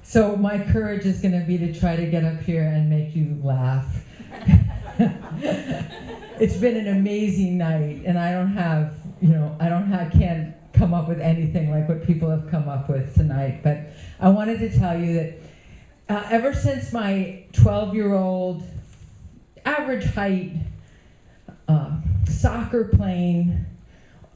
So my courage is going to be to try to get up here and make you laugh. It's been an amazing night, and can't come up with anything like what people have come up with tonight. But I wanted to tell you that ever since my 12-year-old, average height, soccer playing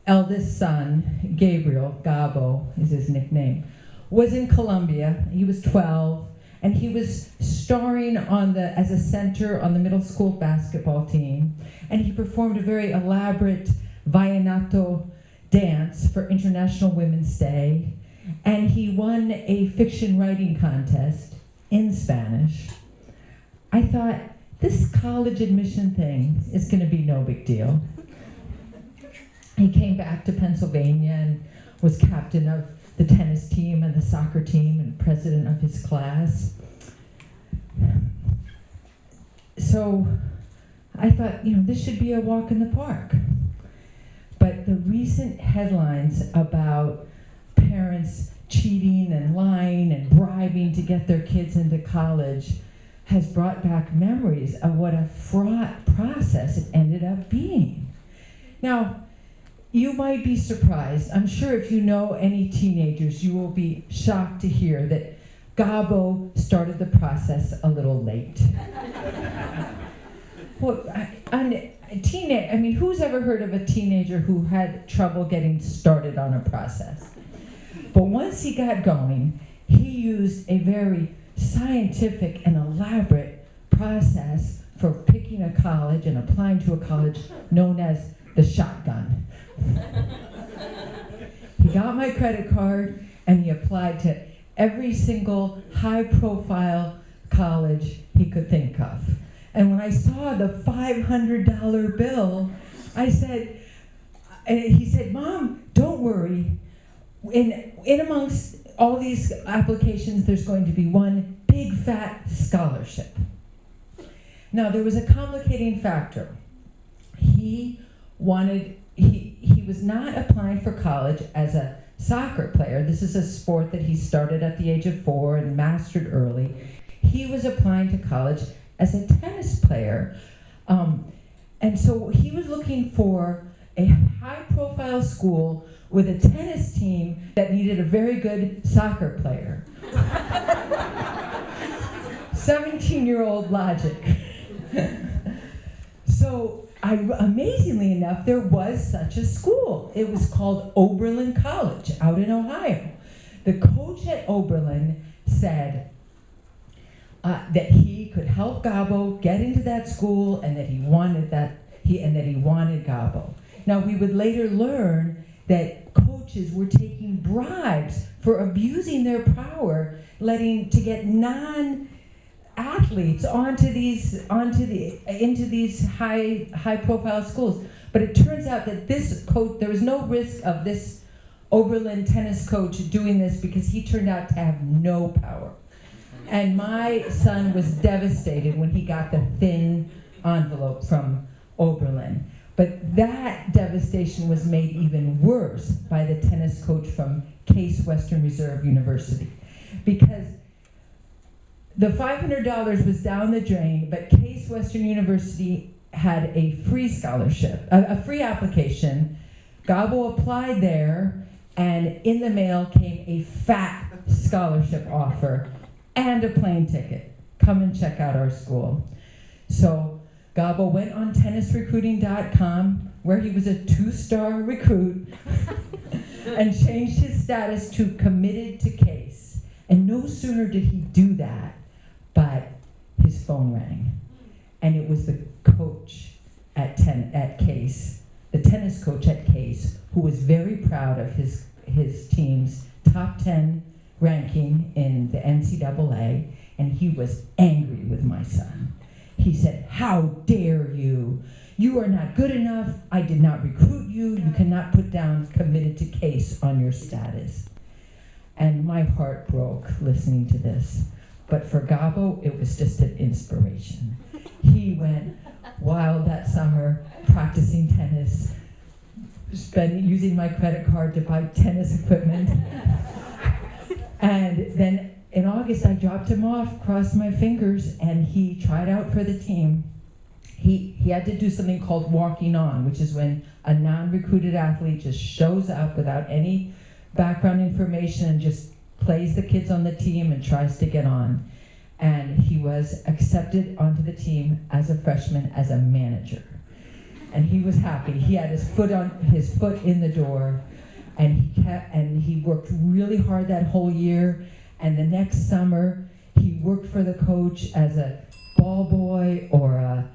eldest son, Gabriel, Gabo is his nickname, was in Columbia. He was 12, and he was starring as a center on the middle school basketball team, and he performed a very elaborate vallenato dance for International Women's Day, and he won a fiction writing contest in Spanish. I thought, this college admission thing is going to be no big deal. He came back to Pennsylvania and was captain of the tennis team and the soccer team and president of his class. So I thought, this should be a walk in the park. But the recent headlines about parents cheating and lying and bribing to get their kids into college has brought back memories of what a fraught process it ended up being. Now, you might be surprised. I'm sure if you know any teenagers, you will be shocked to hear that Gabo started the process a little late. Well, who's ever heard of a teenager who had trouble getting started on a process? But once he got going, he used a very scientific and elaborate process for picking a college and applying to a college known as the shotgun. He got my credit card and he applied to every single high-profile college he could think of. And when I saw the $500 bill, he said, "Mom, don't worry. In amongst all these applications, there's going to be one big fat scholarship." Now, there was a complicating factor. He was not applying for college as a soccer player. This is a sport that he started at the age of 4 and mastered early. He was applying to college as a tennis player. And so he was looking for a high-profile school with a tennis team that needed a very good soccer player. 17-year-old logic. So, amazingly enough, there was such a school. It was called Oberlin College out in Ohio. The coach at Oberlin said that he could help Gabo get into that school, and that he wanted Gabo. Now, we would later learn that coaches were taking bribes for abusing their power, to get non-athletes into these high-profile schools. But it turns out that this coach, there was no risk of this Oberlin tennis coach doing this, because he turned out to have no power. And my son was devastated when he got the thin envelope from Oberlin. But that devastation was made even worse by the tennis coach from Case Western Reserve University. Because the $500 was down the drain, but Case Western University had a free scholarship, a free application. Gabo applied there, and in the mail came a fat scholarship offer and a plane ticket. Come and check out our school. So Gabo went on tennisrecruiting.com, where he was a 2-star recruit, and changed his status to committed to Case. And no sooner did he do that, but his phone rang. And it was the coach at Case, the tennis coach at Case, who was very proud of his team's top 10 ranking in the NCAA, and he was angry with my son. He said, "How dare you? You are not good enough. I did not recruit you. You cannot put down committed to Case on your status." And my heart broke listening to this. But for Gabo, it was just an inspiration. He went wild that summer, practicing tennis, using my credit card to buy tennis equipment. And then in August, I dropped him off, crossed my fingers, and he tried out for the team. He had to do something called walking on, which is when a non-recruited athlete just shows up without any background information and just plays the kids on the team and tries to get on. And he was accepted onto the team as a freshman as a manager. And he was happy. He had his foot in the door, and he worked really hard that whole year. And the next summer, he worked for the coach as a ball boy or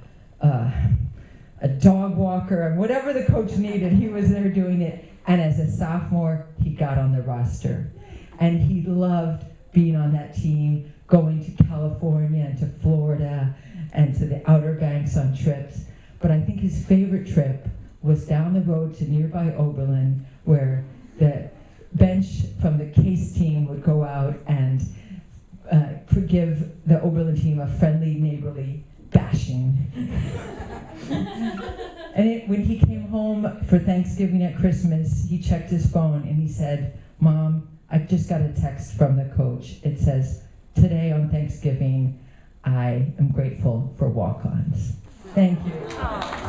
a dog walker, and whatever the coach needed, he was there doing it. And as a sophomore, he got on the roster. And he loved being on that team, going to California and to Florida and to the Outer Banks on trips. But I think his favorite trip was down the road to nearby Oberlin, where the bench from the Case team would go out and give the Oberlin team a friendly, neighborly bashing. And when he came home for Thanksgiving at Christmas, he checked his phone and he said, "Mom, I just got a text from the coach. It says, today on Thanksgiving, I am grateful for walk-ons." Thank you.